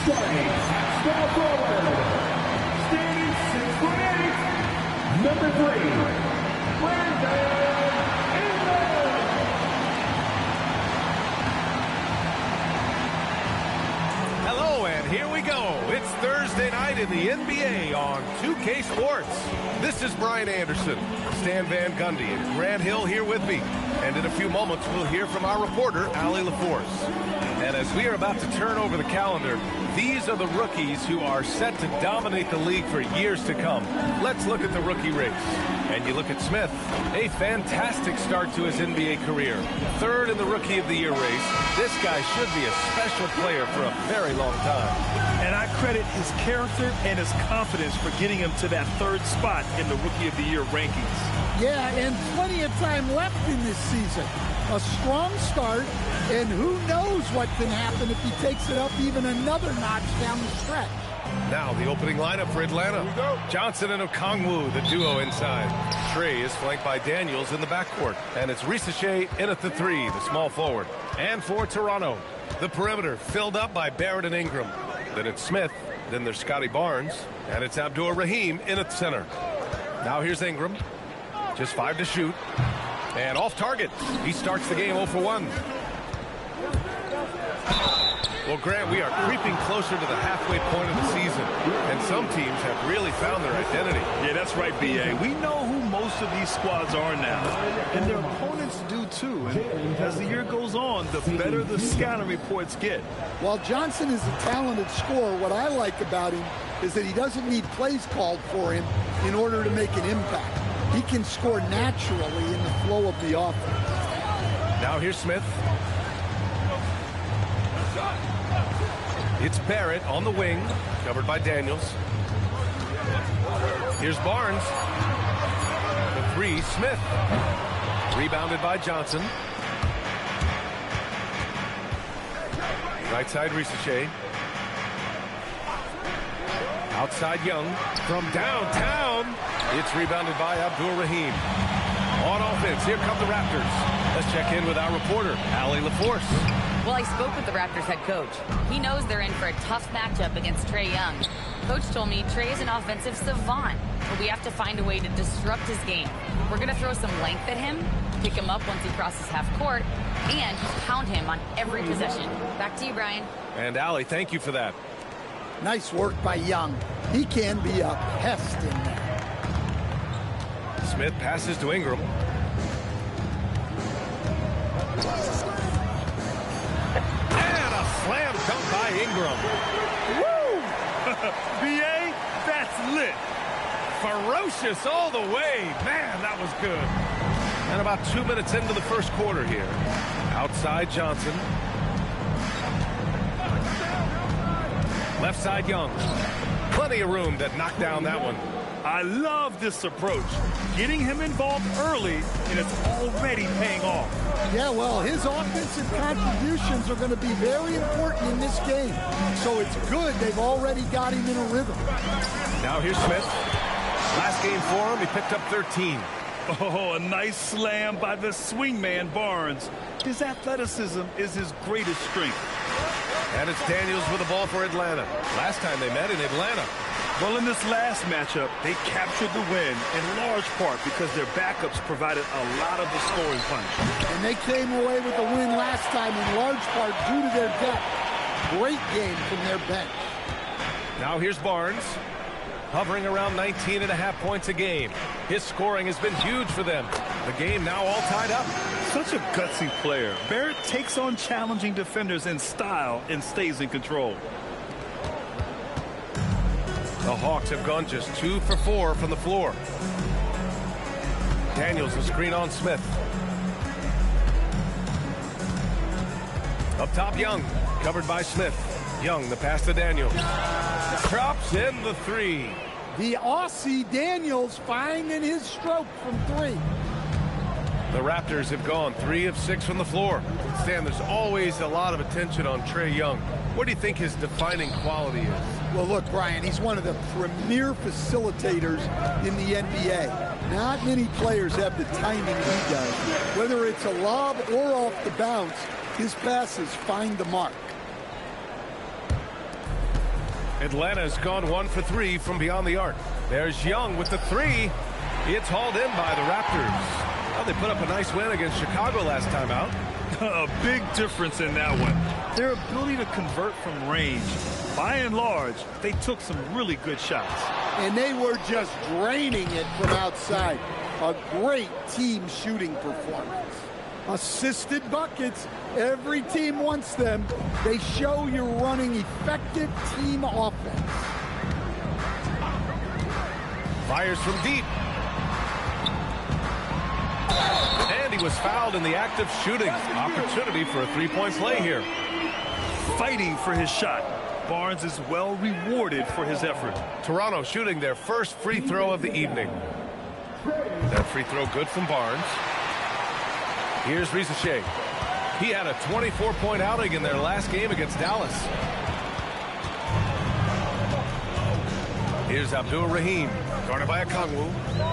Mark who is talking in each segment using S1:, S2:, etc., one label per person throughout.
S1: Starting at small forward, standing 6'8", number 3, Brandon Ingram.
S2: Hello, and here we go. It's Thursday night in the NBA on 2K Sports. This is Brian Anderson, Stan Van Gundy, and Grant Hill here with me. And in a few moments, we'll hear from our reporter, Allie LaForce. And as we are about to turn over the calendar, these are the rookies who are set to dominate the league for years to come. Let's look at the rookie race. And you look at Smith, a fantastic start to his NBA career. Third in the Rookie of the Year race. This guy should be a special player for a very long time.
S3: And I credit his character and his confidence for getting him to that third spot in the Rookie of the Year rankings.
S4: Yeah, and plenty of time left in this season. A strong start, and who knows what can happen if he takes it up even another notch down the stretch.
S2: Now the opening lineup for Atlanta. Johnson and Okongwu, the duo inside. Trey is flanked by Daniels in the backcourt. And it's ReeceMustSeeTV in at the 3, the small forward. And for Toronto, the perimeter filled up by Barrett and Ingram. Then it's Smith. Then there's Scotty Barnes. And it's Abdur-Rahim in at the center. Now here's Ingram. Just 5 to shoot. And off target. He starts the game 0 for 1. Well, Grant, we are creeping closer to the halfway point of the season, and some teams have really found their identity.
S3: Yeah, that's right, B.A. We know who most of these squads are now, and their opponents do too. And as the year goes on, the better the scouting reports get.
S4: While Johnson is a talented scorer, what I like about him is that he doesn't need plays called for him in order to make an impact. He can score naturally in the flow of the offense.
S2: Now here's Smith. It's Barrett on the wing, covered by Daniels. Here's Barnes. The 3, Smith. Rebounded by Johnson. Right side, ReeceMustSeeTV. Outside Young. From downtown, it's rebounded by Abdur-Rahim. On offense, here come the Raptors. Let's check in with our reporter, Allie LaForce.
S5: Well, I spoke with the Raptors head coach. He knows they're in for a tough matchup against Trae Young. Coach told me Trae is an offensive savant, but we have to find a way to disrupt his game. We're going to throw some length at him, pick him up once he crosses half court, and pound him on every possession. Back to you, Brian.
S2: And Allie, thank you for that.
S4: Nice work by Young. He can be a pest in there.
S2: Smith passes to Ingram. And a slam dunk by Ingram.
S3: Woo! B.A., that's lit.
S2: Ferocious all the way. Man, that was good. And about 2 minutes into the first quarter here. Outside Johnson. Left side Young. Plenty of room to knock down that one.
S3: I love this approach. Getting him involved early, and it's already paying off.
S4: Yeah, well, his offensive contributions are going to be very important in this game. So it's good they've already got him in a rhythm.
S2: Now here's Smith. Last game for him, he picked up 13.
S3: Oh, a nice slam by the swingman Barnes. His athleticism is his greatest strength.
S2: And it's Daniels with the ball for Atlanta. Last time they met in Atlanta.
S3: Well, in this last matchup, they captured the win in large part because their backups provided a lot of the scoring punch.
S4: And they came away with the win last time in large part due to their depth. Great game from their bench.
S2: Now here's Barnes, hovering around 19.5 points a game. His scoring has been huge for them. The game now all tied up.
S3: Such a gutsy player. Barrett takes on challenging defenders in style and stays in control.
S2: The Hawks have gone just 2 for 4 from the floor. Daniels will screen on Smith. Up top, Young, covered by Smith. Young, the pass to Daniels. Drops in the 3.
S4: The Aussie Daniels finding his stroke from 3.
S2: The Raptors have gone 3 of 6 from the floor. Stan, there's always a lot of attention on Trae Young. What do you think his defining quality is?
S4: Well, look, Brian, he's one of the premier facilitators in the NBA. Not many players have the timing he does. Whether it's a lob or off the bounce, his passes find the mark.
S2: Atlanta's gone 1 for 3 from beyond the arc. There's Young with the three. It's hauled in by the Raptors. Well, they put up a nice win against Chicago last time out.
S3: A big difference in that one. Their ability to convert from range. By and large, they took some really good shots.
S4: And they were just draining it from outside. A great team shooting performance. Assisted buckets. Every team wants them. They show you're running effective team offense.
S2: Fires from deep. And he was fouled in the act of shooting. Opportunity for a three-point play here.
S3: Fighting for his shot. Barnes is well rewarded for his effort.
S2: Toronto shooting their first free throw of the evening. That free throw good from Barnes. Here's ReeceMustSeeTV. He had a 24-point outing in their last game against Dallas. Here's Abdul-Rahim, guarded by Okongwu.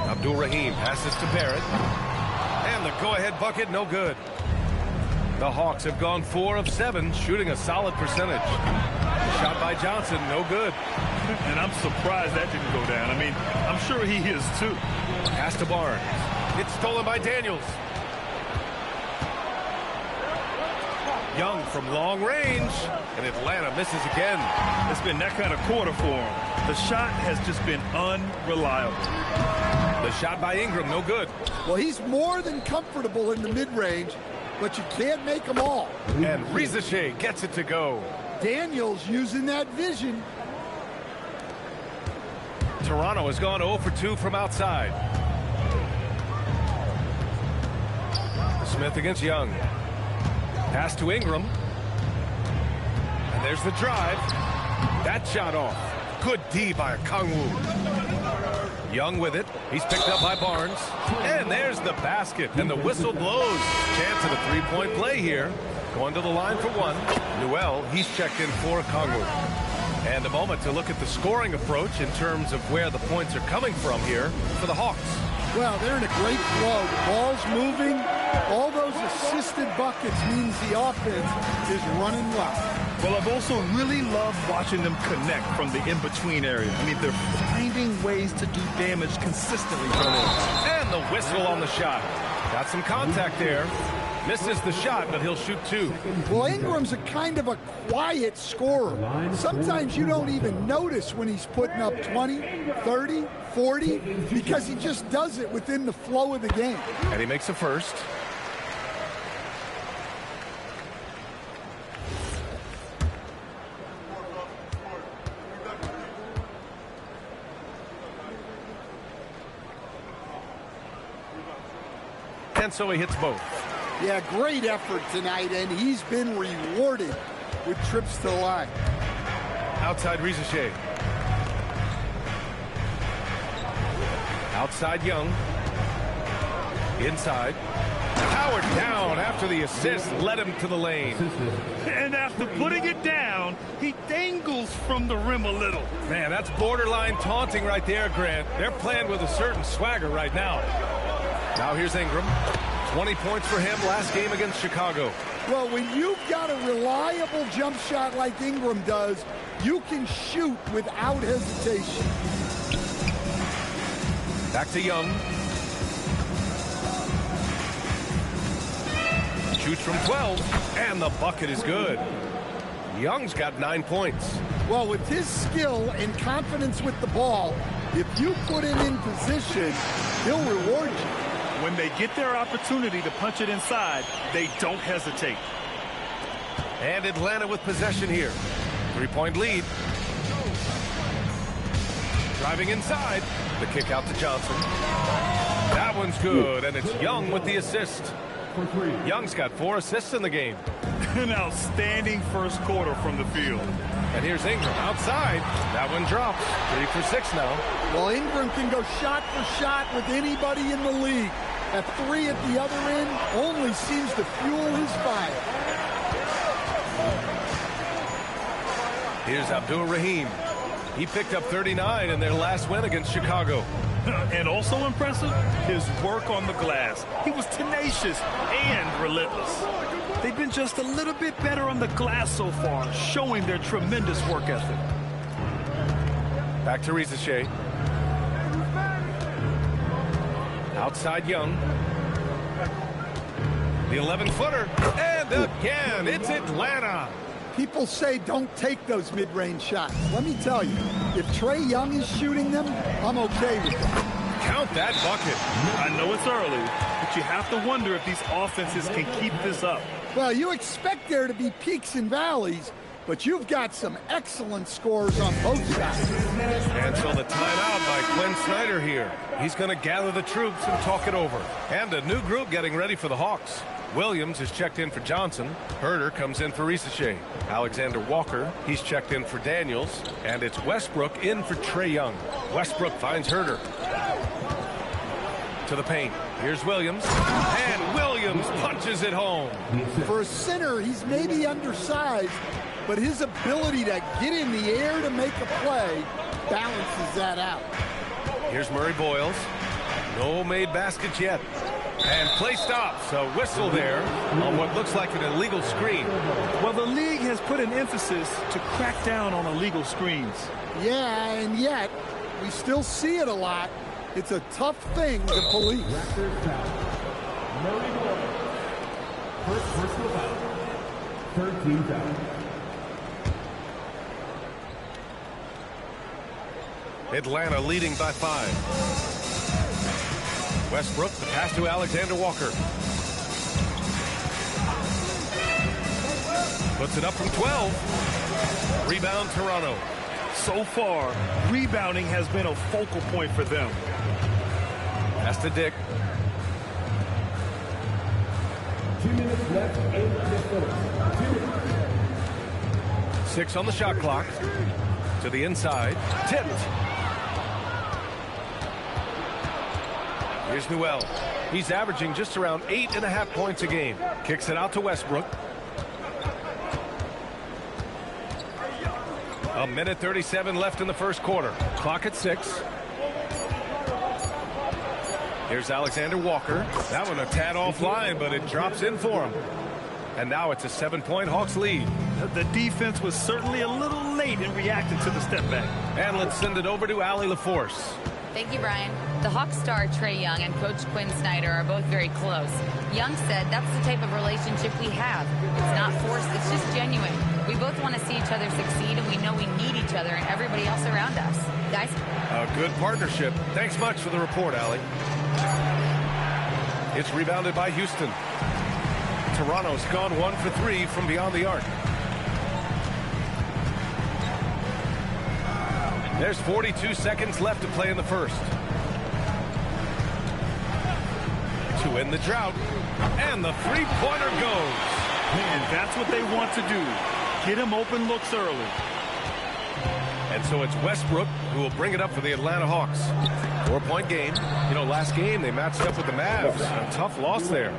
S2: Abdul-Rahim passes to Barrett. And the go-ahead bucket, no good. The Hawks have gone 4 of 7, shooting a solid percentage. Shot by Johnson, no good.
S3: And I'm surprised that didn't go down. I mean, I'm sure he is too.
S2: Pass to Barnes. It's stolen by Daniels. Young from long range, and Atlanta misses again.
S3: It's been that kind of quarter for him. The shot has just been unreliable.
S2: The shot by Ingram, no good.
S4: Well, he's more than comfortable in the mid-range, but you can't make them all.
S2: And ReeceMustSeeTV gets it to go.
S4: Daniels using that vision.
S2: Toronto has gone 0 for 2 from outside. Smith against Young. Pass to Ingram. And there's the drive. That shot off. Good D by Okongwu. Young with it. He's picked up by Barnes. And there's the basket. And the whistle blows. Chance of a three-point play here. Going to the line for one. Newell, he's checked in for Okongwu. And a moment to look at the scoring approach in terms of where the points are coming from here for the Hawks.
S4: Well, they're in a great flow. The ball's moving. All those assisted buckets means the offense is running well.
S3: Well, I've also really loved watching them connect from the in-between area. I mean, they're finding ways to do damage consistently from there.
S2: And the whistle on the shot. Got some contact there. Misses the shot, but he'll shoot 2.
S4: Well, Ingram's a kind of a quiet scorer. Sometimes you don't even notice when he's putting up 20, 30, 40, because he just does it within the flow of the game.
S2: And he makes a first. And so he hits both.
S4: Yeah, great effort tonight, and he's been rewarded with trips to the line.
S2: Outside ReeceMustSeeTV. Outside Young. Inside. Howard down after the assist led him to the lane.
S3: And after putting it down, he dangles from the rim a little.
S2: Man, that's borderline taunting right there, Grant. They're playing with a certain swagger right now. Now here's Ingram. 20 points for him last game against Chicago.
S4: Well, when you've got a reliable jump shot like Ingram does, you can shoot without hesitation.
S2: Back to Young. Shoots from 12, and the bucket is good. Young's got 9 points.
S4: Well, with his skill and confidence with the ball, if you put him in position, he'll reward you.
S3: When they get their opportunity to punch it inside, they don't hesitate.
S2: And Atlanta with possession here. 3-point lead. Driving inside. The kick out to Johnson. That one's good, and it's Young with the assist. Young's got 4 assists in the game.
S3: An outstanding first quarter from the field.
S2: And here's Ingram outside. That one drops. 3 for 6 now.
S4: Well, Ingram can go shot for shot with anybody in the league. At 3 at the other end only seems to fuel his fire.
S2: Here's Abdul-Rahim. He picked up 39 in their last win against Chicago.
S3: And also impressive, his work on the glass. He was tenacious and relentless. They've been just a little bit better on the glass so far, showing their tremendous work ethic.
S2: Back to ReeceMustSeeTV. Outside Young. The 11-footer. And again, it's Atlanta.
S4: People say don't take those mid-range shots. Let me tell you, if Trae Young is shooting them, I'm okay with that.
S2: Count that bucket.
S3: I know it's early, but you have to wonder if these offenses can keep this up.
S4: Well, you expect there to be peaks and valleys, but you've got some excellent scores on both sides.
S2: And so the timeout by Quinn Snyder here. He's going to gather the troops and talk it over. And a new group getting ready for the Hawks. Williams is checked in for Johnson. Herder comes in for ReeceMustSeeTV. Alexander Walker, he's checked in for Daniels. And it's Westbrook in for Trae Young. Westbrook finds Herder. To the paint. Here's Williams. And Williams punches it home.
S4: For a center, he's maybe undersized, but his ability to get in the air to make a play balances that out.
S2: Here's Murray Boyles. No made baskets yet. And play stops. A whistle there on what looks like an illegal screen.
S3: Well, the league has put an emphasis to crack down on illegal screens.
S4: Yeah, and yet we still see it a lot. It's a tough thing to police.
S1: Murray Boyles. First personal foul. 13 foul.
S2: Atlanta leading by 5. Westbrook, the pass to Alexander Walker. Puts it up from 12. Rebound Toronto.
S3: So far, rebounding has been a focal point for them.
S2: Pass to Dick.
S1: 2 minutes left in the fourth. 2 minutes.
S2: 6 on the shot clock. To the inside. Tipped. Here's Newell. He's averaging just around 8.5 points a game. Kicks it out to Westbrook. A minute 37 left in the first quarter. Clock at 6. Here's Alexander Walker. That one a tad offline, but it drops in for him. And now it's a 7-point Hawks lead.
S3: The defense was certainly a little late in reacting to the step back.
S2: And let's send it over to Allie LaForce.
S5: Thank you, Brian. The Hawks star Trae Young and Coach Quinn Snyder are both very close. Young said that's the type of relationship we have. It's not forced, it's just genuine. We both want to see each other succeed, and we know we need each other and everybody else around us. Guys?
S2: A good partnership. Thanks much for the report, Allie. It's rebounded by Houston. Toronto's gone 1 for 3 from beyond the arc. There's 42 seconds left to play in the first. To end the drought. And the three-pointer goes.
S3: And that's what they want to do. Get him open looks early.
S2: And so it's Westbrook who will bring it up for the Atlanta Hawks. 4-point game. You know, last game they matched up with the Mavs. A tough loss there.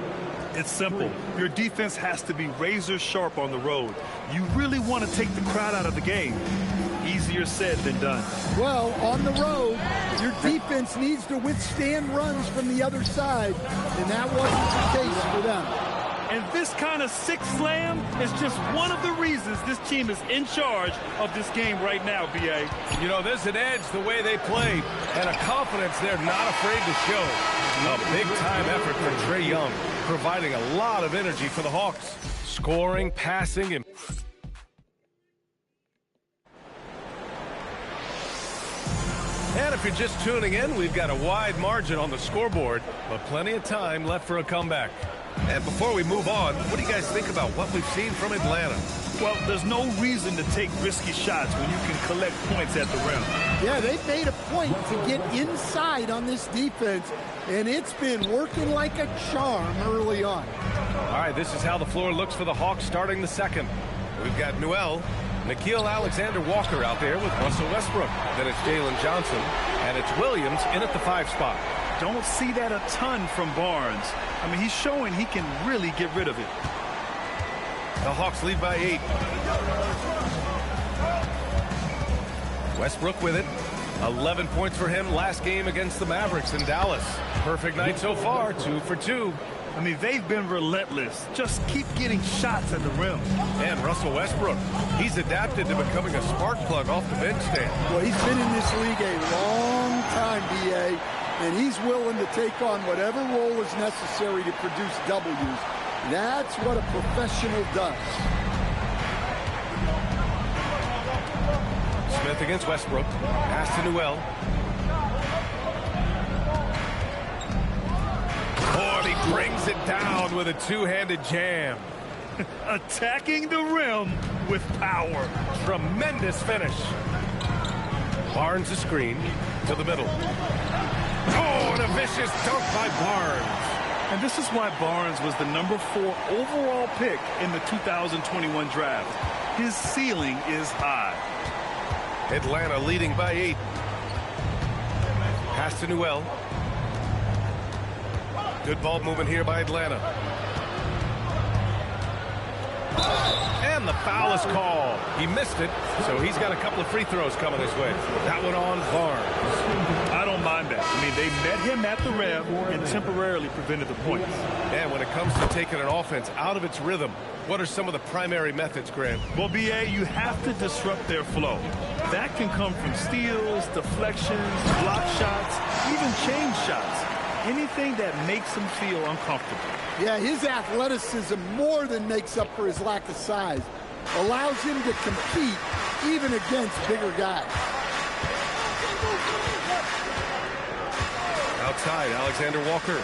S3: It's simple. Your defense has to be razor sharp on the road. You really want to take the crowd out of the game. Easier said than done.
S4: Well, on the road, your defense needs to withstand runs from the other side, and that wasn't the case for them.
S3: And this kind of six slam is just one of the reasons this team is in charge of this game right now, B.A.
S2: You know, there's an edge the way they play, and a confidence they're not afraid to show. A big-time effort for Trae Young, providing a lot of energy for the Hawks. Scoring, passing, and... And if you're just tuning in, we've got a wide margin on the scoreboard, but plenty of time left for a comeback. And before we move on, what do you guys think about what we've seen from Atlanta?
S3: Well, there's no reason to take risky shots when you can collect points at the rim.
S4: Yeah, they've made a point to get inside on this defense, and it's been working like a charm early on.
S2: All right, this is how the floor looks for the Hawks starting the second. We've got Newell, Nickeil Alexander-Walker out there with Russell Westbrook. Then it's Jalen Johnson, and it's Williams in at the 5 spot.
S3: Don't see that a ton from Barnes. I mean, he's showing he can really get rid of it.
S2: The Hawks lead by 8. Westbrook with it. 11 points for him last game against the Mavericks in Dallas. Perfect night so far, 2 for 2.
S3: I mean, they've been relentless. Just keep getting shots at the rim.
S2: And Russell Westbrook, he's adapted to becoming a spark plug off the bench stand.
S4: Well, he's been in this league a long time, B.A., and he's willing to take on whatever role is necessary to produce W's. That's what a professional does.
S2: Smith against Westbrook. Pass to Newell. Oh, and he brings it down with a two-handed jam.
S3: Attacking the rim with power.
S2: Tremendous finish. Barnes a screen to the middle. Oh, and a vicious dunk by Barnes.
S3: And this is why Barnes was the #4 overall pick in the 2021 draft. His ceiling is high.
S2: Atlanta leading by 8. Pass to Newell. Good ball movement here by Atlanta. And the foul is called. He missed it, so he's got a couple of free throws coming his way. That one on Barnes.
S3: I don't mind that. I mean, they met him at the rim and temporarily prevented the points.
S2: And when it comes to taking an offense out of its rhythm, what are some of the primary methods, Grant?
S3: Well, B.A., you have to disrupt their flow. That can come from steals, deflections, block shots, even change shots. Anything that makes him feel uncomfortable.
S4: Yeah, his athleticism more than makes up for his lack of size. Allows him to compete even against bigger guys.
S2: Outside, Alexander Walker.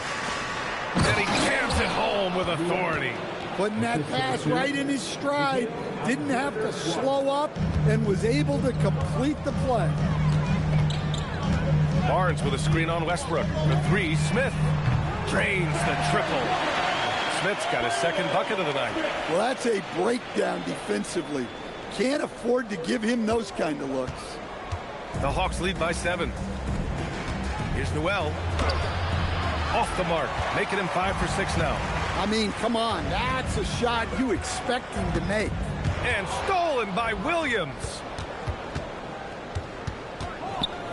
S2: And he jams it home with authority.
S4: Putting that pass right in his stride. Didn't have to slow up and was able to complete the play.
S2: Barnes with a screen on Westbrook. The three, Smith drains the triple. Smith's got his second bucket of the night.
S4: Well, that's a breakdown defensively. Can't afford to give him those kind of looks.
S2: The Hawks lead by 7. Here's Newell. Off the mark, making him 5 for 6 now.
S4: I mean, come on, that's a shot you expect him to make.
S2: And stolen by Williams.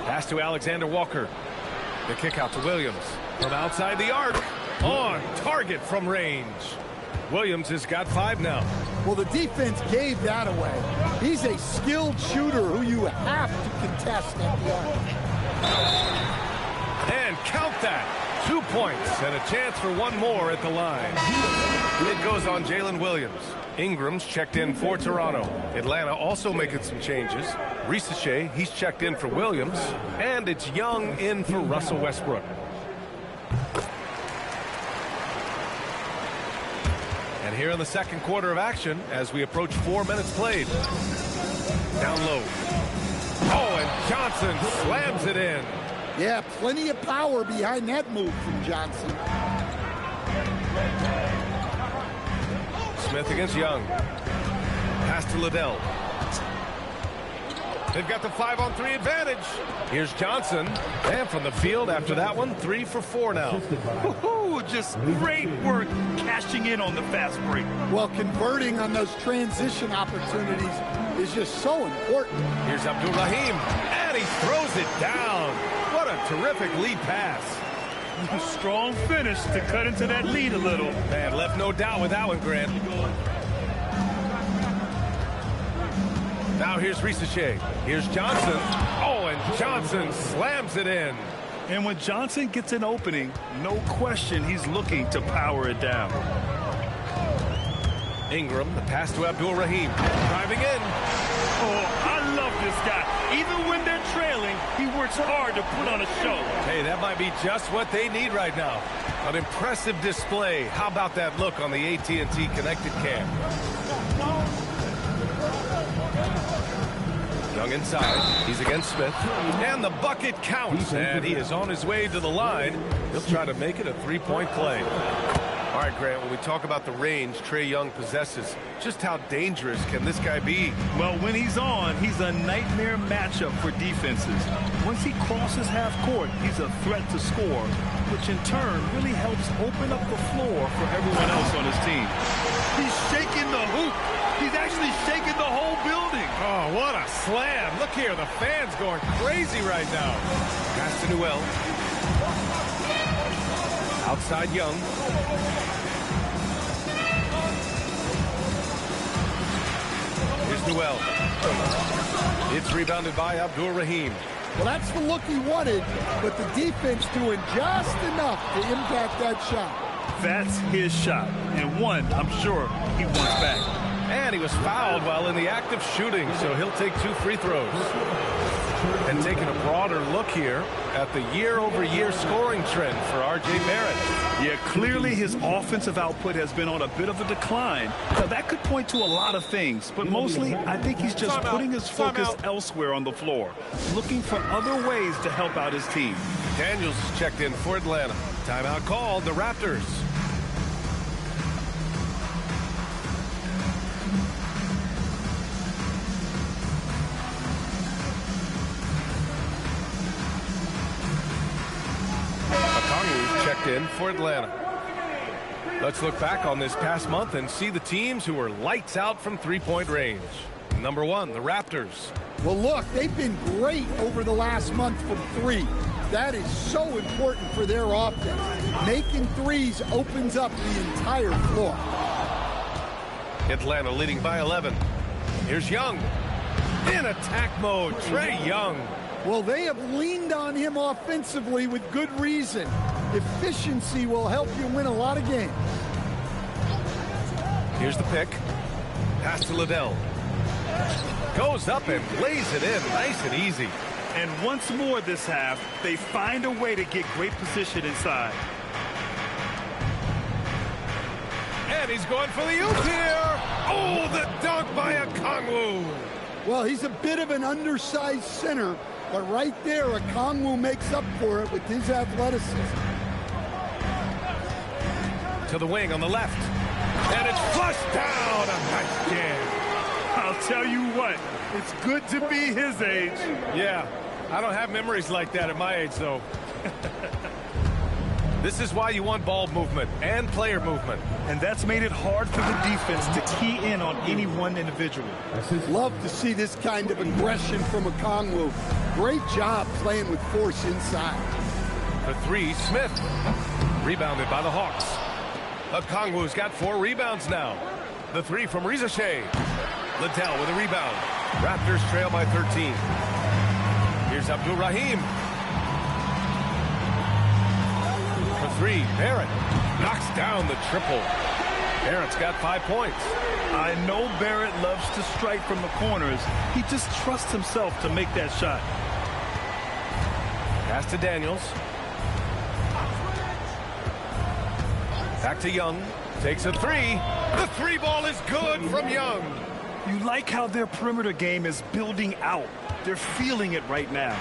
S2: Pass to Alexander Walker. The kick out to Williams. From outside the arc. On target from range. Williams has got 5 now.
S4: Well, the defense gave that away. He's a skilled shooter who you have to contest at the arc.
S2: And count that. 2 points and a chance for one more at the line. It goes on Jalen Williams. Ingram's checked in for Toronto. Atlanta also making some changes. ReeceMustSeeTV, he's checked in for Williams. And it's Young in for Russell Westbrook. And here in the second quarter of action, as we approach 4 minutes played. Down low. Oh, and Johnson slams it in.
S4: Yeah, plenty of power behind that move from Johnson.
S2: Smith against Young. Pass to Liddell. They've got the 5-on-3 advantage. Here's Johnson. And from the field after that one, 3 for 4 now.
S3: Just great work cashing in on the fast break.
S4: Well, converting on those transition opportunities is just so important.
S2: Here's Abdul-Rahim. And he throws it down. What a terrific lead pass.
S3: Strong finish to cut into that lead a little.
S2: Man, left no doubt with that one, Grant. Now here's ReeceMustSeeTV. Here's Johnson. Oh, and Johnson slams it in.
S3: And when Johnson gets an opening, no question he's looking to power it down.
S2: Ingram, the pass to Abdul-Rahim. Driving in.
S3: Oh, I love this guy. Even when they're trailing, he works hard to put on a show.
S2: Hey, that might be just what they need right now. An impressive display. How about that look on the AT&T connected cam? Young inside. He's against Smith. And the bucket counts. And he is on his way to the line. He'll try to make it a three-point play. All right, Grant, when we talk about the range Trae Young possesses, just how dangerous can this guy be?
S3: Well, when he's on, he's a nightmare matchup for defenses. Once he crosses half court, he's a threat to score, which in turn really helps open up the floor for everyone else on his team. He's shaking the hoop. He's actually shaking the whole building.
S2: Oh, what a slam. Look here, the fans going crazy right now. Pass to Newell. Outside Young. Here's Newell. It's rebounded by Abdur-Rahim.
S4: Well, that's the look he wanted, but the defense doing just enough to impact that shot.
S3: That's his shot, and one I'm sure he wants back.
S2: And he was fouled while in the act of shooting, so he'll take 2 free throws. And taking a broader look here at the year-over-year scoring trend for R.J. Barrett.
S3: Yeah, clearly his offensive output has been on a bit of a decline. Now, that could point to a lot of things, but mostly I think he's just putting his focus elsewhere on the floor, looking for other ways to help out his team.
S2: Daniels checked in for Atlanta. Timeout called, the Raptors. Checked in for Atlanta. Let's look back on this past month and see the teams who were lights out from three-point range. Number 1, the Raptors.
S4: Well, look, they've been great over the last month from 3. That is so important for their offense. Making threes opens up the entire floor.
S2: Atlanta leading by 11. Here's Young. In attack mode, Trae Young.
S4: Well, they have leaned on him offensively with good reason. Efficiency will help you win a lot of games.
S2: Here's the pick. Pass to Liddell. Goes up and lays it in nice and easy.
S3: And once more this half, they find a way to get great position inside.
S2: And he's going for the oop here. Oh, the dunk by Okongwu.
S4: Well, he's a bit of an undersized center, but right there, Okongwu makes up for it with his athleticism.
S2: To the wing on the left. And it's flushed down. A nice jam.
S3: I'll tell you what, it's good to be his age.
S2: Yeah, I don't have memories like that at my age, though. This is why you want ball movement and player movement.
S3: And that's made it hard for the defense to key in on any one individual.
S4: Love to see this kind of aggression from Okongwu. Great job playing with force inside.
S2: The 3, Smith. Rebounded by the Hawks. Okongwu's got 4 rebounds now. The 3 from ReeceMustSeeTV. Liddell with a rebound. Raptors trail by 13. Here's Abdur-Rahim. For 3, Barrett knocks down the triple. Barrett's got 5 points.
S3: I know Barrett loves to strike from the corners. He just trusts himself to make that shot.
S2: Pass to Daniels. Back to Young. Takes a 3. The 3 ball is good from Young.
S3: You like how their perimeter game is building out. They're feeling it right now.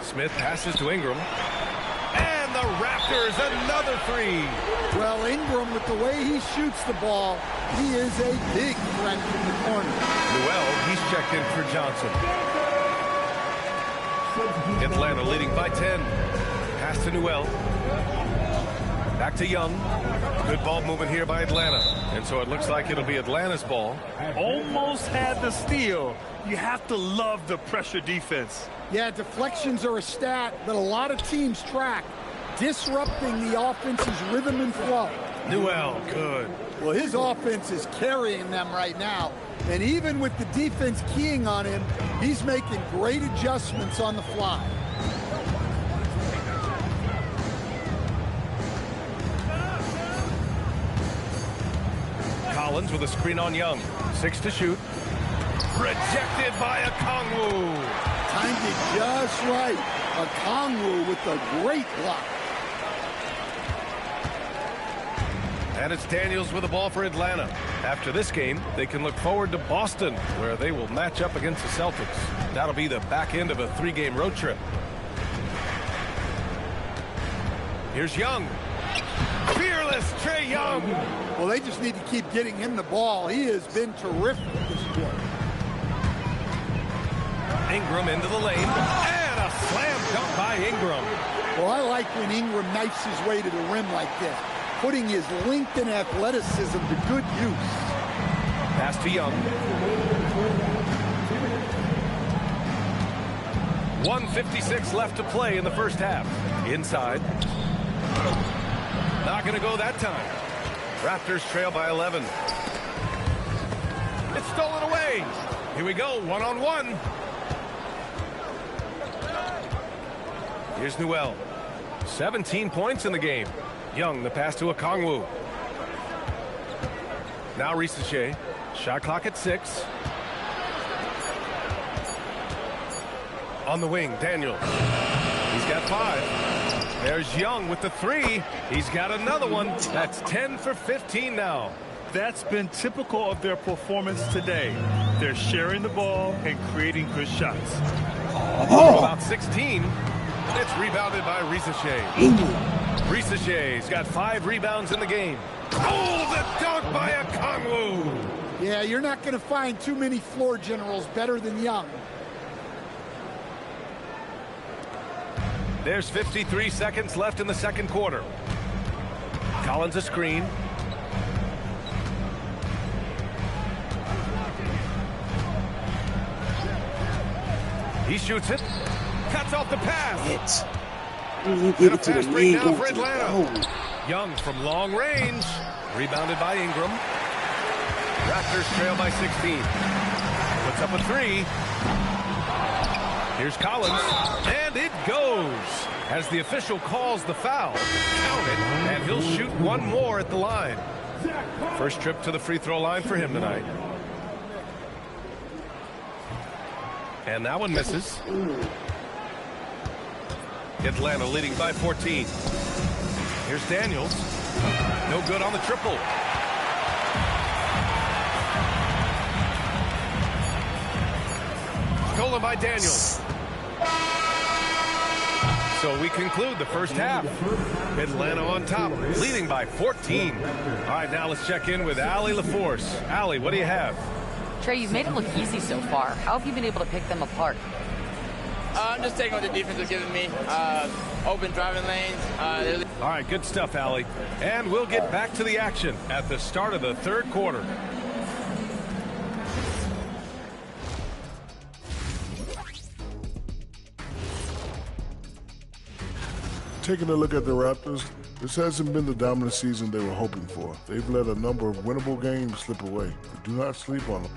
S2: Smith passes to Ingram. And the Raptors, another 3.
S4: Well, Ingram, with the way he shoots the ball, he is a big threat from the corner.
S2: Newell, he's checked in for Johnson. Atlanta leading by 10. Pass to Newell. Back to Young. Good ball movement here by Atlanta. And so it looks like it'll be Atlanta's ball.
S3: Almost had the steal. You have to love the pressure defense.
S4: Yeah, deflections are a stat that a lot of teams track, disrupting the offense's rhythm and flow.
S2: Newell, good.
S4: Well, his offense is carrying them right now. And even with the defense keying on him, he's making great adjustments on the fly.
S2: Collins with a screen on Young. 6 to shoot. Rejected by Okongwu.
S4: Timed it just right. Okongwu with a great block.
S2: And it's Daniels with the ball for Atlanta. After this game, they can look forward to Boston, where they will match up against the Celtics. That'll be the back end of a 3-game road trip. Here's Young. Fearless Trae Young.
S4: Well, they just need to keep getting him the ball. He has been terrific this quarter.
S2: Ingram into the lane. And a slam dunk by Ingram.
S4: Well, I like when Ingram knifes his way to the rim like this, putting his length and athleticism to good use.
S2: Pass to Young. 1:56 left to play in the first half. Inside. Not going to go that time. Raptors trail by 11. It's stolen away. Here we go, one-on-one. Here's Newell. 17 points in the game. Young, the pass to Okongwu. Now ReeceMustSeeTV. Shot clock at 6. On the wing, Daniels. He's got 5. There's Young with the 3. He's got another one. That's 10 for 15 now.
S3: That's been typical of their performance today. They're sharing the ball and creating good shots.
S2: About 16. It's rebounded by ReeceMustSeeTV. ReeceMustSeeTV's got 5 rebounds in the game. Oh, the dunk by Okongwu.
S4: Yeah, you're not going to find too many floor generals better than Young.
S2: There's 53 seconds left in the second quarter. Collins a screen. He shoots it. Cuts off the pass.
S6: You give it to the
S2: Fast break
S6: league.
S2: now for Atlanta. Young from long range. Rebounded by Ingram. Raptors trail by 16. Puts up a 3. Here's Collins. And it goes. As the official calls the foul. Count it. And he'll shoot one more at the line. First trip to the free throw line for him tonight. And that one misses. Atlanta leading by 14. Here's Daniels. No good on the triple. Stolen by Daniels. So we conclude the first half. Atlanta on top, leading by 14. All right, now let's check in with Allie LaForce. Allie, what do you have?
S5: Trey, you've made it look easy so far. How have you been able to pick them apart?
S7: I'm just taking what the defense is giving me. Open driving lanes.
S2: All right, good stuff, Allie. And we'll get back to the action at the start of the third quarter.
S8: Taking a look at the Raptors, this hasn't been the dominant season they were hoping for. They've let a number of winnable games slip away. But do not sleep on them.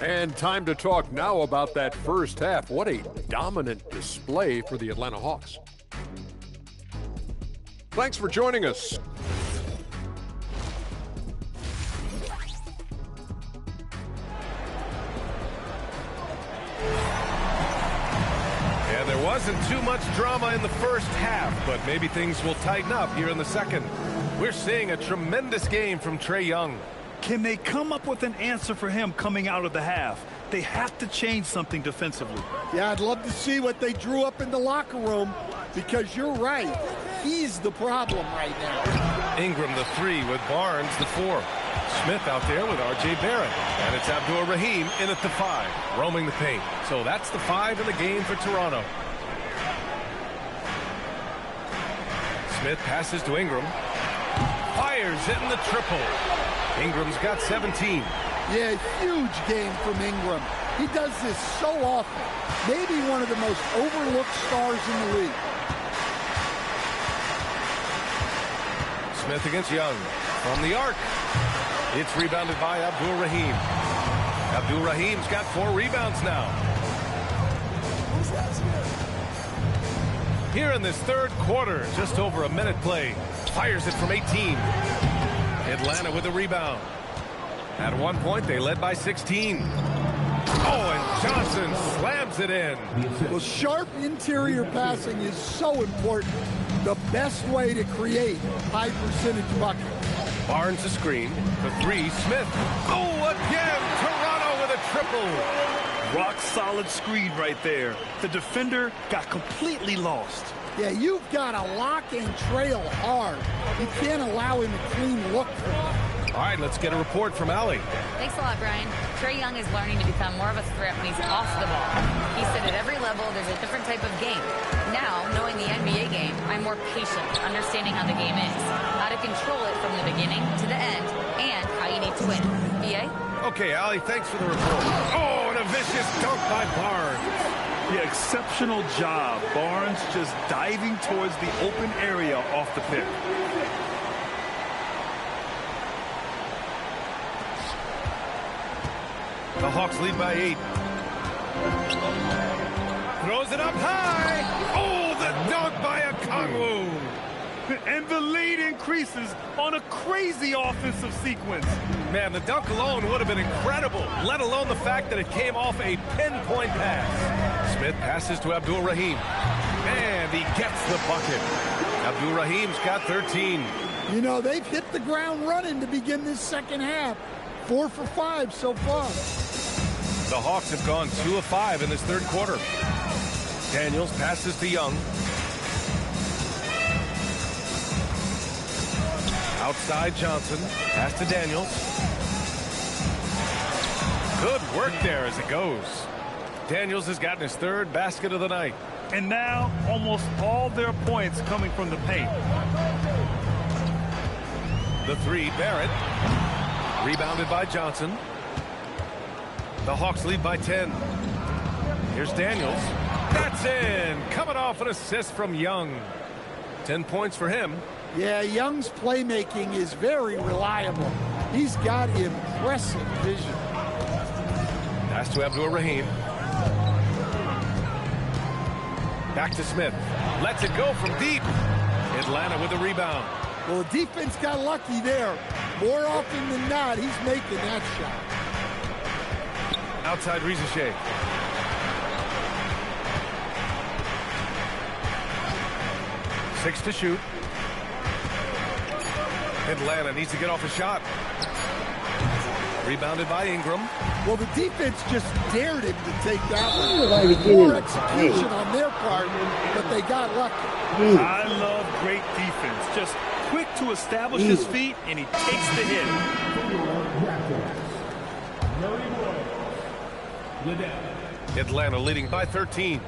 S9: And time to talk now about that first half. What a dominant display for the Atlanta Hawks. Thanks for joining us.
S2: And there wasn't too much drama in the first half, but maybe things will tighten up here in the second. We're seeing a tremendous game from Trae Young.
S3: Can they come up with an answer for him coming out of the half? They have to change something defensively.
S4: Yeah, I'd love to see what they drew up in the locker room, because you're right. He's the problem right now.
S2: Ingram the 3 with Barnes the 4. Smith out there with R.J. Barrett. And it's Abdur-Rahim in at the 5, roaming the paint. So that's the 5 in the game for Toronto. Smith passes to Ingram. Fires in the triple. Ingram's got 17.
S4: Yeah, huge game from Ingram. He does this so often. Maybe one of the most overlooked stars in the league.
S2: Smith against Young. From the arc. It's rebounded by Abdur-Rahim. Abdur-Rahim's got 4 rebounds now. Here in this third quarter, just over a minute play. Fires it from 18. Atlanta with a rebound. At one point, they led by 16. Oh, and Johnson slams it in.
S4: Well, sharp interior passing is so important. The best way to create high percentage buckets.
S2: Barnes a screen. The 3, Smith. Oh, again, Toronto with a triple.
S3: Rock solid screen right there. The defender got completely lost.
S4: Yeah, you've got to lock and trail hard. You can't allow him a clean look.
S2: All right, let's get a report from Allie.
S5: Thanks a lot, Brian. Trae Young is learning to become more of a threat when he's off the ball. He said at every level there's a different type of game. Now, knowing the NBA game, I'm more patient, understanding how the game is, how to control it from the beginning to the end, and how you need to win. BA?
S2: Okay, Allie, thanks for the report. Oh, and a vicious dunk by Barnes.
S3: Yeah, exceptional job. Barnes just diving towards the open area off the pick.
S2: The Hawks lead by 8. Throws it up high. Oh, the dunk by Okongwu.
S3: And the lead increases on a crazy offensive sequence.
S2: Man, the dunk alone would have been incredible, let alone the fact that it came off a pinpoint pass. Smith passes to Abdul-Rahim. And he gets the bucket. Abdul-Rahim's got 13.
S4: You know, they've hit the ground running to begin this second half. 4 for 5 so far.
S2: The Hawks have gone 2 of 5 in this third quarter. Daniels passes to Young. Outside Johnson. Pass to Daniels. Good work there as it goes. Daniels has gotten his third basket of the night.
S3: And now almost all their points coming from the paint.
S2: The three, Barrett. Rebounded by Johnson. The Hawks lead by 10. Here's Daniels. That's in. Coming off an assist from Young. 10 points for him.
S4: Yeah, Young's playmaking is very reliable. He's got impressive vision.
S2: Pass to Abdul-Rahim. Back to Smith. Lets it go from deep. Atlanta with a rebound.
S4: Well, the defense got lucky there. More often than not, he's making that shot.
S2: Outside ReeceMustSeeTV. Six to shoot. Atlanta needs to get off a shot. Rebounded by Ingram.
S4: Well, the defense just dared him to take that one. Poor execution on their part, but they got lucky.
S3: I love great defense. Just quick to establish his feet, and he takes the hit.
S2: Atlanta leading by 13.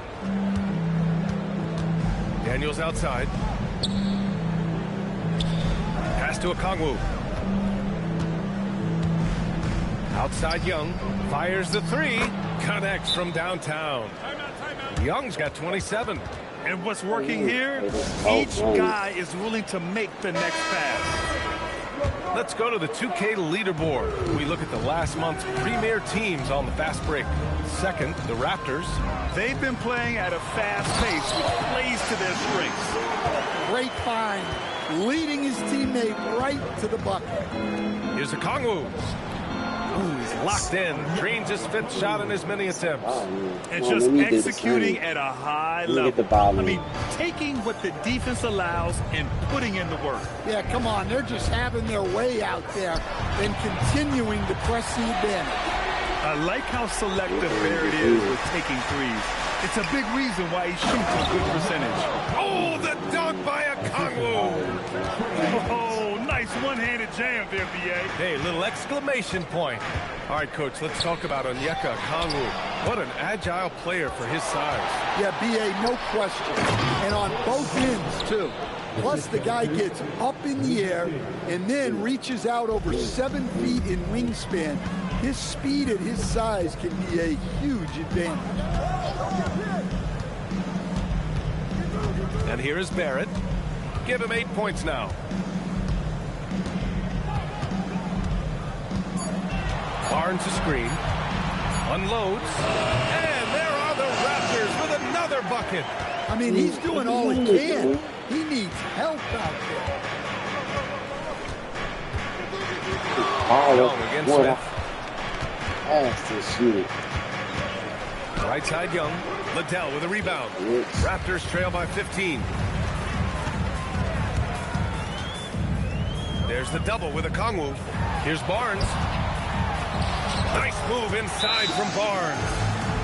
S2: Daniels outside. Pass to Okongwu. Outside Young. Fires the three. Connects from downtown. Young's got 27.
S3: And what's working here? Each guy is willing to make the next pass.
S2: Let's go to the 2K leaderboard. We look at the last month's premier teams on the fast break. Second, the Raptors.
S3: They've been playing at a fast pace, which plays to their strengths.
S4: Great find. Leading his teammate right to the bucket.
S2: Here's Okongwu. Ooh, he's locked in. Drains his fifth shot in his many attempts.
S3: And just executing at a high level. I mean, taking what the defense allows and putting in the work.
S4: Yeah, come on. They're just having their way out there and continuing to press the advantage.
S3: I like how selective Barrett is with taking threes. It's a big reason why he shoots a good percentage.
S2: Oh, the dunk by Okongwu.
S3: Oh, nice one-handed jam there, B.A.
S2: Hey, little exclamation point. All right, Coach, let's talk about Onyeka Okongwu. What an agile player for his size.
S4: Yeah, B.A., no question. And on both ends, too. Plus, the guy gets up in the air and then reaches out over 7 feet in wingspan. His speed and his size can be a huge advantage.
S2: And here is Barrett. Give him 8 points now. Barnes a screen. Unloads. And there are the Raptors with another bucket.
S4: I mean, he's doing all he can. He needs help out there.
S2: Young against Smith.
S6: Shoot.
S2: Right side Young. Liddell with a rebound. Raptors trail by 15. There's the double with Okongwu. Here's Barnes. Nice move inside from Barnes.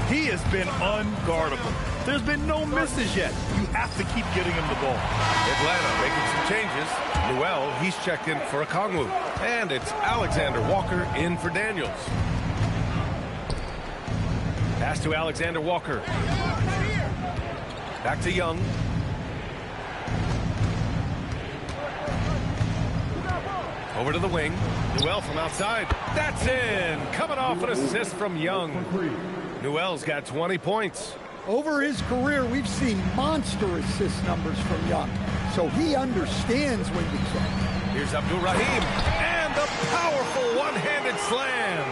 S3: He has been unguardable. There's been no misses yet. You have to keep getting him the ball.
S2: Atlanta making some changes. Newell, he's checked in for Okongwu. And it's Alexander Walker in for Daniels. Pass to Alexander Walker. Back to Young. Over to the wing. Newell from outside. That's in. Coming off an assist from Young. Newell's got 20 points.
S4: Over his career, we've seen monster assist numbers from Young, so he understands when to check.
S2: Here's Abdul-Rahim, and the powerful one-handed slam.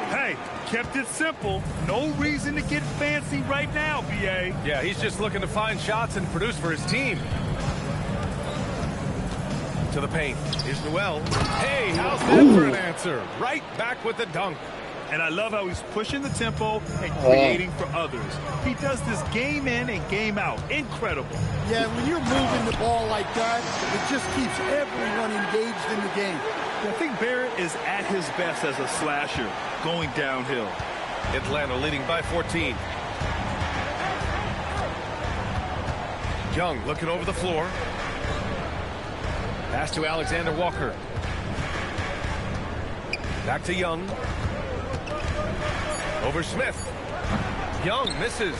S3: Hey, kept it simple. No reason to get fancy right now, B.A.
S2: Yeah, he's just looking to find shots and produce for his team. To the paint. Here's Noel. Hey, how's that for an answer? Right back with the dunk.
S3: And I love how he's pushing the tempo and creating for others. He does this game in and game out. Incredible.
S4: Yeah, when you're moving the ball like that, it just keeps everyone engaged in the game.
S3: I think Barrett is at his best as a slasher, going downhill.
S2: Atlanta leading by 14. Young looking over the floor. Pass to Alexander Walker. Back to Young. Over Smith. Young misses.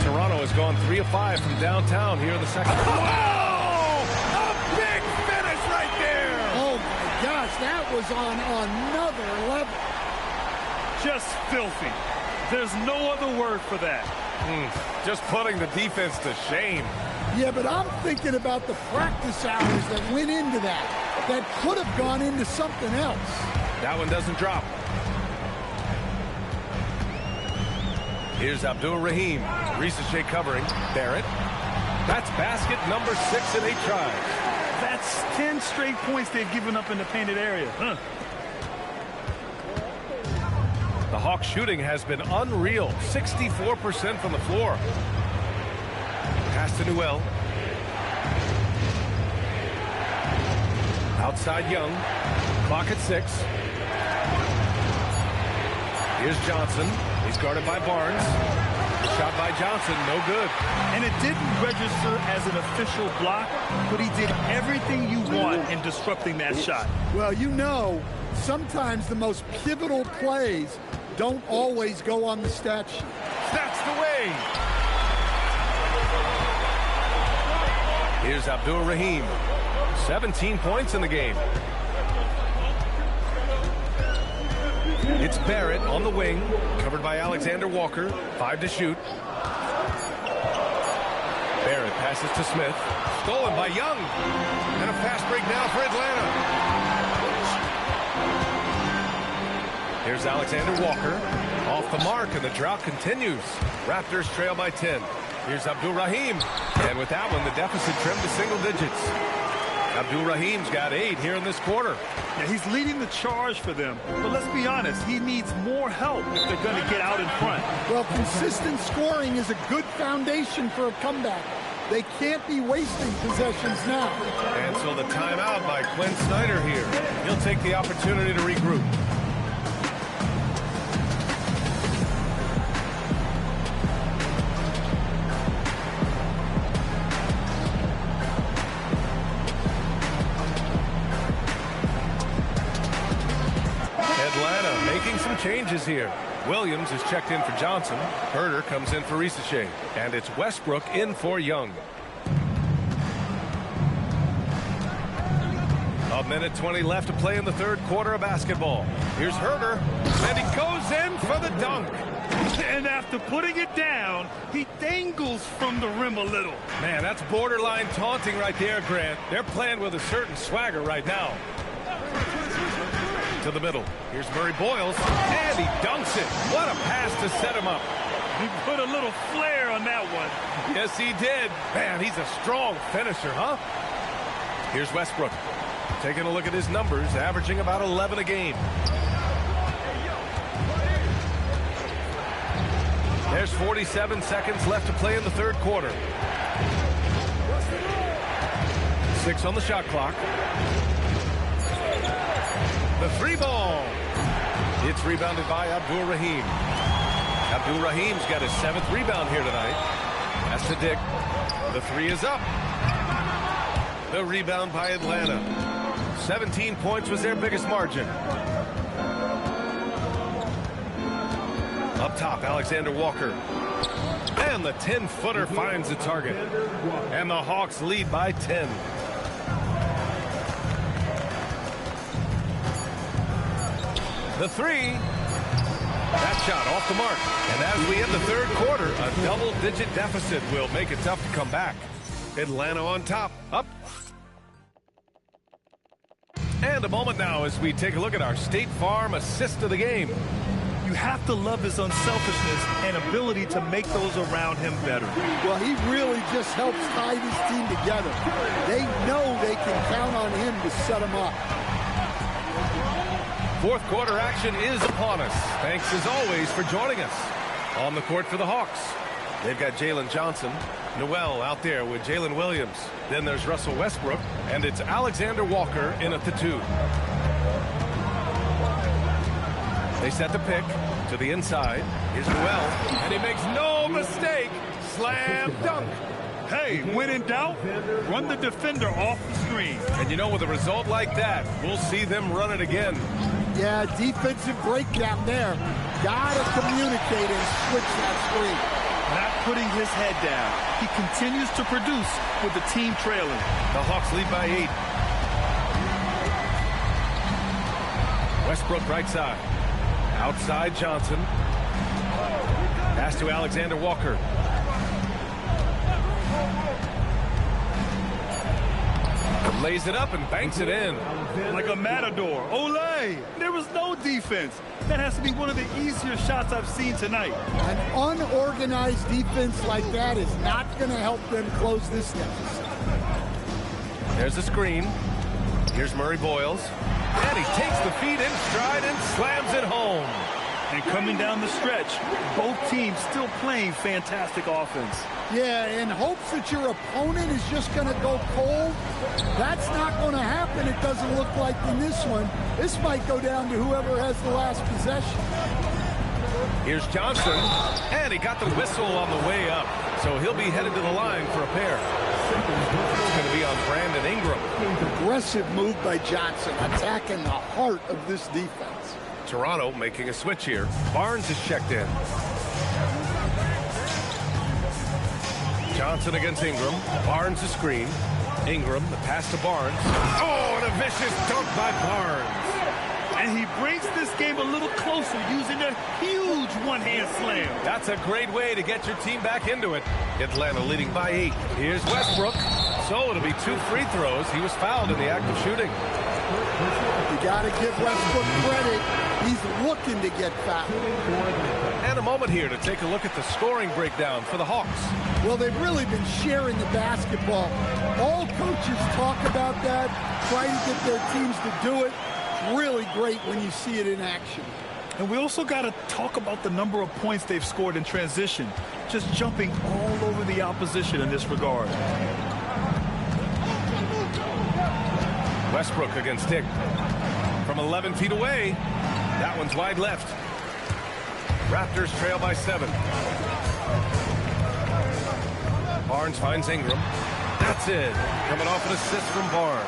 S2: Toronto has gone 3 of 5 from downtown here in the second. Oh! A big finish right there!
S4: Oh my gosh, that was on another level.
S3: Just filthy. There's no other word for that.
S2: Just putting the defense to shame.
S4: Yeah, but I'm thinking about the practice hours that went into that. That could have gone into something else.
S2: That one doesn't drop. Here's Abdul-Rahim. ReeceMustSeeTV covering. Barrett. That's basket number 6 in 8 tries.
S3: That's 10 straight points they've given up in the painted area.
S2: The Hawks shooting has been unreal. 64% from the floor. Pass to Noel. Outside Young. Clock at 6. Here's Johnson. He's guarded by Barnes. Shot by Johnson, no good.
S3: And it didn't register as an official block, but he did everything you want in disrupting that shot.
S4: Well, you know, sometimes the most pivotal plays don't always go on the stat sheet.
S2: That's the way. Here's Abdul-Rahim. 17 points in the game. It's Barrett on the wing, covered by Alexander Walker. 5 to shoot. Barrett passes to Smith. Stolen by Young. And a fast break now for Atlanta. Here's Alexander Walker. Off the mark, and the drought continues. Raptors trail by 10. Here's Abdul-Rahim. And with that one, the deficit trimmed to single digits. Abdul-Rahim's got 8 here in this quarter.
S3: Yeah, he's leading the charge for them. But let's be honest, he needs more help if they're going to get out in front.
S4: Well, consistent scoring is a good foundation for a comeback. They can't be wasting possessions now.
S2: And so the timeout by Quinn Snyder here. He'll take the opportunity to regroup. Changes here. Williams is checked in for Johnson. Herter comes in for ReeceMustSeeTV. And it's Westbrook in for Young. A minute 20 left to play in the third quarter of basketball. Here's Herter, and he goes in for the dunk.
S3: And after putting it down, he dangles from the rim a little.
S2: Man, that's borderline taunting right there, Grant. They're playing with a certain swagger right now. To the middle. Here's Murray Boyles, and he dunks it. What a pass to set him up.
S3: He put a little flair on that one.
S2: Yes, he did. Man, he's a strong finisher, huh? Here's Westbrook. Taking a look at his numbers, averaging about 11 a game. There's 47 seconds left to play in the third quarter. 6 on the shot clock. The 3 ball. It's rebounded by Abdul-Rahim. Abdul-Rahim's got his 7th rebound here tonight. That's to Dick. The 3 is up. The rebound by Atlanta. 17 points was their biggest margin. Up top, Alexander Walker. And the 10-footer finds the target. And the Hawks lead by 10. The 3. That shot off the mark. And as we end the third quarter, a double-digit deficit will make it tough to come back. Atlanta on top. Up. And a moment now as we take a look at our State Farm assist of the game.
S3: You have to love his unselfishness and ability to make those around him better.
S4: Well, he really just helps tie this team together. They know they can count on him to set them up.
S2: Fourth quarter action is upon us. Thanks as always for joining us. On the court for the Hawks, they've got Jalen Johnson. Noel out there with Jalen Williams. Then there's Russell Westbrook, and it's Alexander Walker in at the 2. They set the pick to the inside. Here's Noel, and he makes no mistake. Slam dunk.
S3: Hey, when in doubt, run the defender off the screen.
S2: And you know, with a result like that, we'll see them run it again.
S4: Yeah, defensive breakdown there. Gotta communicate and switch that screen.
S3: Not putting his head down. He continues to produce with the team trailing.
S2: The Hawks lead by 8. Westbrook right side. Outside Johnson. Pass to Alexander Walker. Lays it up and banks it in.
S3: Like a matador. Olay! There was no defense. That has to be one of the easier shots I've seen tonight.
S4: An unorganized defense like that is not going to help them close this deficit.
S2: There's a screen. Here's Murray Boyles. And he takes the feet in stride and slams it home.
S3: And coming down the stretch, both teams still playing fantastic offense.
S4: Yeah, in hopes that your opponent is just going to go cold. That's not going to happen, it doesn't look like in this one. This might go down to whoever has the last possession.
S2: Here's Johnson, and he got the whistle on the way up. So he'll be headed to the line for a pair. It's going to be on Brandon Ingram.
S4: Aggressive move by Johnson, attacking the heart of this defense.
S2: Toronto making a switch here. Barnes is checked in. Johnson against Ingram. Barnes the screen. Ingram, the pass to Barnes. Oh, and a vicious dunk by Barnes.
S3: And he brings this game a little closer using a huge one-hand slam.
S2: That's a great way to get your team back into it. Atlanta leading by 8. Here's Westbrook. So it'll be 2 free throws. He was fouled in the act of shooting.
S4: You got to give Westbrook credit. He's looking to get fouled.
S2: And a moment here to take a look at the scoring breakdown for the Hawks.
S4: Well, they've really been sharing the basketball. All coaches talk about that, try to get their teams to do it. It's really great when you see it in action.
S3: And we also got to talk about the number of points they've scored in transition, just jumping all over the opposition in this regard.
S2: Westbrook against Dick. From 11 feet away, that one's wide left. Raptors trail by 7. Barnes finds Ingram. That's it. Coming off an assist from Barnes.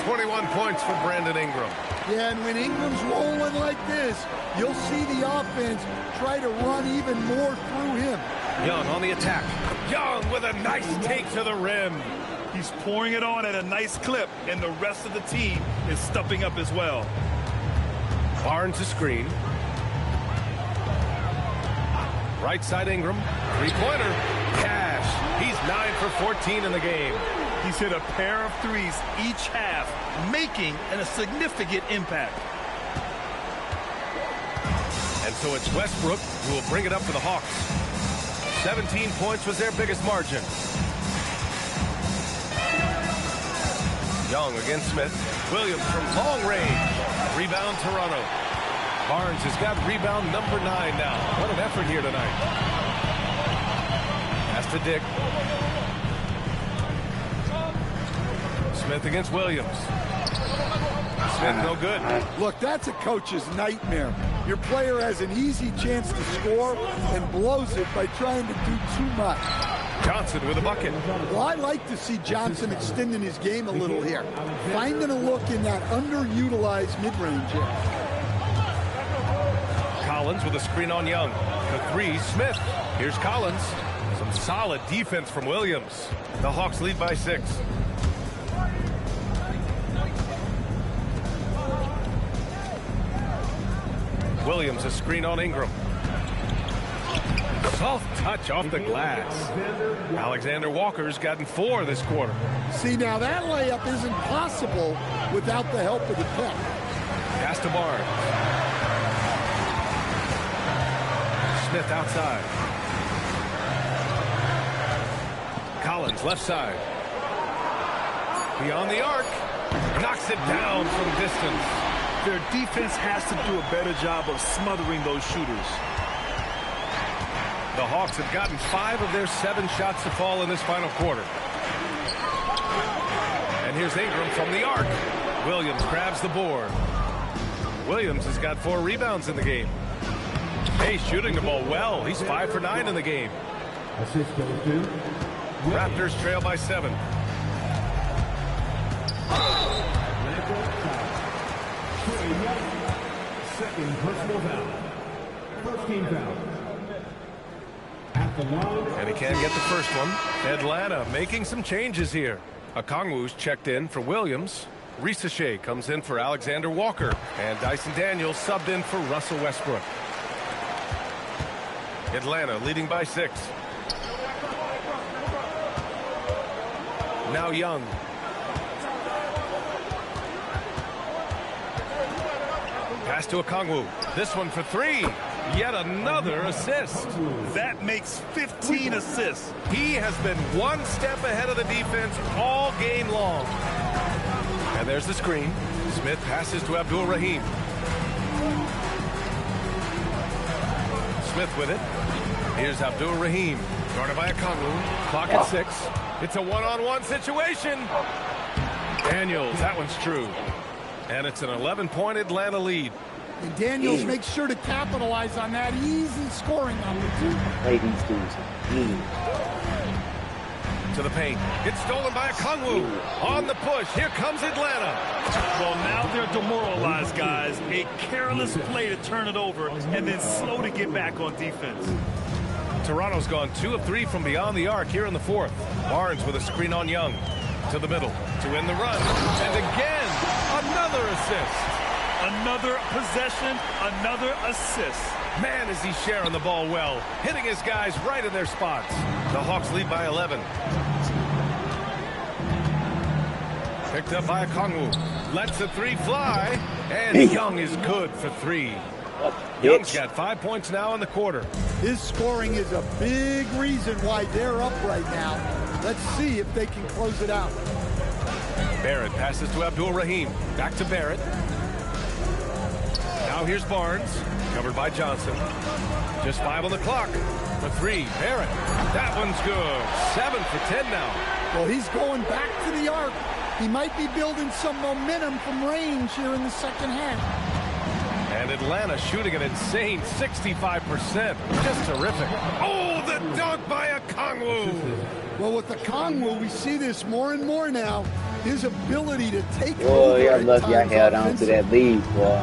S2: 21 points for Brandon Ingram.
S4: Yeah, and when Ingram's rolling like this, you'll see the offense try to run even more through him.
S2: Young on the attack. Young with a nice take to the rim.
S3: He's pouring it on at a nice clip, and the rest of the team is stepping up as well.
S2: Barnes a screen. Right side Ingram. Three-pointer. Cash. He's 9 for 14 in the game.
S3: He's hit a pair of threes each half, making a significant impact.
S2: And so it's Westbrook who will bring it up for the Hawks. 17 points was their biggest margin. Young against Smith. Williams from long range. Rebound Toronto. Barnes has got rebound number 9 now. What an effort here tonight. Pass to Dick. Smith against Williams. Smith no good.
S4: Look, that's a coach's nightmare. Your player has an easy chance to score and blows it by trying to do too much.
S2: Johnson with a bucket.
S4: Well, I like to see Johnson extending his game a little here. Finding a look in that underutilized mid-range area.
S2: Collins with a screen on Young. The 3, Smith. Here's Collins. Some solid defense from Williams. The Hawks lead by 6. Williams a screen on Ingram. Soft touch off the glass. Alexander Walker's gotten 4 this quarter.
S4: See, now that layup isn't possible without the help of the pick.
S2: Pass to Barnes. Smith outside. Collins left side. Beyond the arc. Knocks it down from distance.
S3: Their defense has to do a better job of smothering those shooters.
S2: The Hawks have gotten 5 of their 7 shots to fall in this final quarter. And here's Ingram from the arc. Williams grabs the board. Williams has got 4 rebounds in the game. Hey, shooting the ball well. He's 5 for 9 in the game.
S1: Assist goes to
S2: Raptors trail by 7.
S1: Second personal foul. First team foul. At the line.
S2: And he can't get the first one. Atlanta making some changes here. Okongwu's checked in for Williams. ReeceMustSeeTV comes in for Alexander Walker. And Dyson Daniels subbed in for Russell Westbrook. Atlanta leading by 6. Now Young. Pass to Okongwu. This one for 3. Yet another assist.
S3: That makes 15 assists.
S2: He has been 1 step ahead of the defense all game long. And there's the screen. Smith passes to Abdul Rahim. Smith with it. Here's Abdul Rahim. Guarded by Okongwu. Clock at 6. It's a one-on-one situation. Daniels, that one's true. And it's an 11-point Atlanta lead.
S4: And Daniels makes sure to capitalize on that easy scoring opportunity.
S6: Play these dudes.
S2: To the paint. It's stolen by Okongwu. On the push. Here comes Atlanta.
S3: Well, now they're demoralized, guys. A careless play to turn it over and then slow to get back on defense.
S2: Toronto's gone 2 of 3 from beyond the arc here in the 4th. Barnes with a screen on Young. To the middle. To win the run. And again, another assist.
S3: Another possession, another assist.
S2: Man, is he sharing the ball well. Hitting his guys right in their spots. The Hawks lead by 11. Picked up by Okongwu. Lets the 3 fly. And Young is good for 3. Young's got 5 points now in the quarter.
S4: His scoring is a big reason why they're up right now. Let's see if they can close it out.
S2: Barrett passes to Abdul Rahim. Back to Barrett. Now here's Barnes. Covered by Johnson. Just 5 on the clock. For 3, Barrett. That one's good. 7 for 10 now.
S4: Well, he's going back to the arc. He might be building some momentum from range here in the second half.
S2: And Atlanta shooting an insane 65%. Just terrific. Oh, the dunk by Okongwu.
S4: Well, with Okongwu, we see this more and more now. His ability to take
S6: Boy,
S4: over.
S6: I love y'all held on to that lead, boy.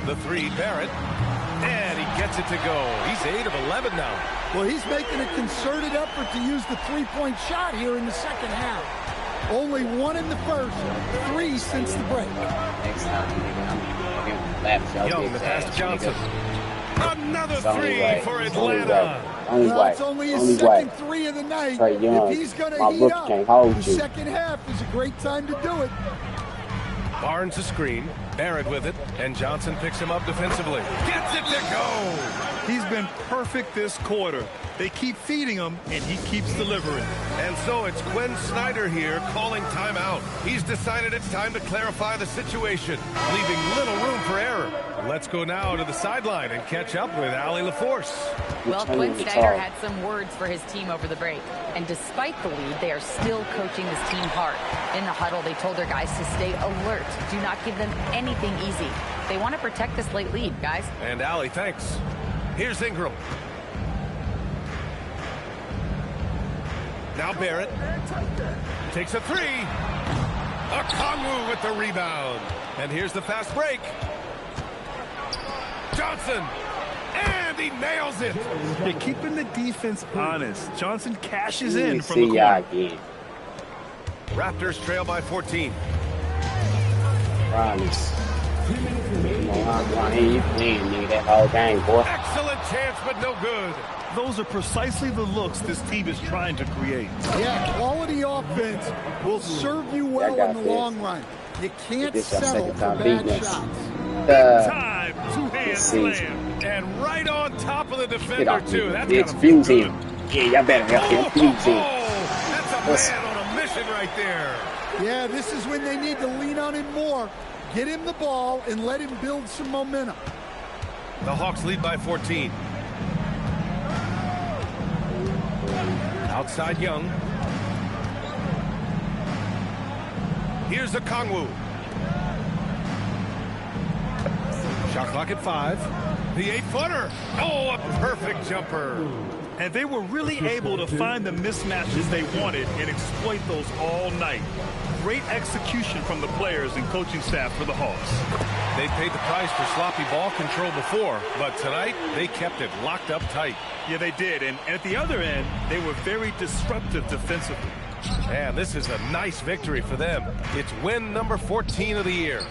S2: The 3, Barrett. And he gets it to go. He's 8 of 11 now.
S4: Well, he's making a concerted effort to use the three-point shot here in the second half. Only 1 in the first, 3 since the break.
S6: Next time, nigga,
S2: Young, the pass to Johnson. Another 3
S6: right.
S2: for Atlanta.
S4: It's only his second 3 of the night. If he's going to heat up, the second half is a great time to do it.
S2: Barnes a screen. Barrett with it. And Johnson picks him up defensively. Gets it to go.
S3: He's been perfect this quarter. They keep feeding him, and he keeps delivering.
S2: And so it's Quinn Snyder here calling timeout. He's decided it's time to clarify the situation, leaving little room for error. Let's go now to the sideline and catch up with Allie LaForce.
S5: Well, Quinn Snyder had some words for his team over the break. And despite the lead, they are still coaching this team hard. In the huddle, they told their guys to stay alert. Do not give them anything easy. They want to protect this late lead, guys.
S2: And Allie, thanks. Here's Ingram. Now Barrett takes a 3. Okongwu with the rebound. And here's the fast break. Johnson. And he nails it.
S3: They're keeping the defense honest. Johnson cashes in from the corner.
S2: Raptors trail by 14.
S6: Promise. You playing, nigga, that whole game, boy.
S2: Excellent chance, but no good.
S3: Those are precisely the looks this team is trying to create.
S4: Yeah, quality offense will serve you well in the long run. You can't settle for bad shots.
S3: Time, two-hand slam.
S2: And right on top of the defender, too. That's
S6: it's fusing. Yeah, y'all better help him. Fusing.
S2: That's a man on a mission right there.
S4: Yeah, this is when they need to lean on him more. Get him the ball and let him build some momentum.
S2: The Hawks lead by 14. Outside Young. Here's the Kongwu. Shot clock at 5. The 8-footer. Oh, a perfect jumper.
S3: And they were really able to find the mismatches they wanted and exploit those all night. Great execution from the players and coaching staff for the Hawks.
S2: They paid the price for sloppy ball control before, but tonight they kept it locked up tight.
S3: Yeah, they did. And at the other end, they were very disruptive defensively.
S2: And this is a nice victory for them. It's win number 14 of the year.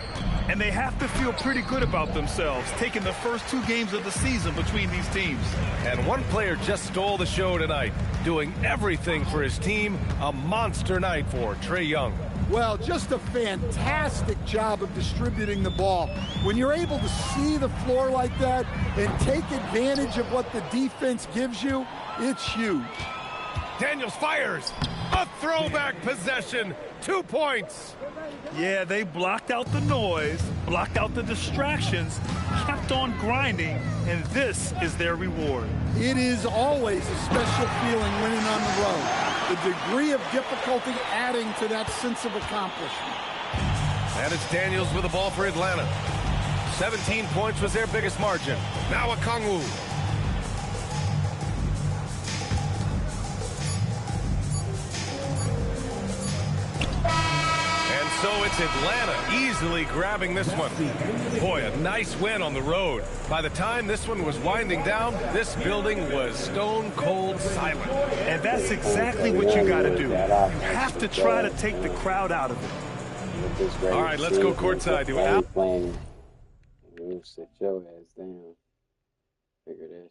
S3: And they have to feel pretty good about themselves, taking the first 2 games of the season between these teams.
S2: And one player just stole the show tonight, doing everything for his team. A monster night for Trae Young.
S4: Well, just a fantastic job of distributing the ball. When you're able to see the floor like that and take advantage of what the defense gives you, it's huge.
S2: Daniels fires. A throwback possession. 2 points.
S3: Yeah, they blocked out the noise, blocked out the distractions, kept on grinding, and this is their reward.
S4: It is always a special feeling winning on the road. The degree of difficulty adding to that sense of accomplishment.
S2: And it's Daniels with the ball for Atlanta. 17 points was their biggest margin. Now a Kongwu. So it's Atlanta easily grabbing this one. Boy, a nice win on the road. By the time this one was winding down, this building was stone cold silent.
S3: And that's exactly what you got to do. You have to try to take the crowd out of it.
S2: All right, let's go courtside.
S6: Sit your ass down. Figure that shit.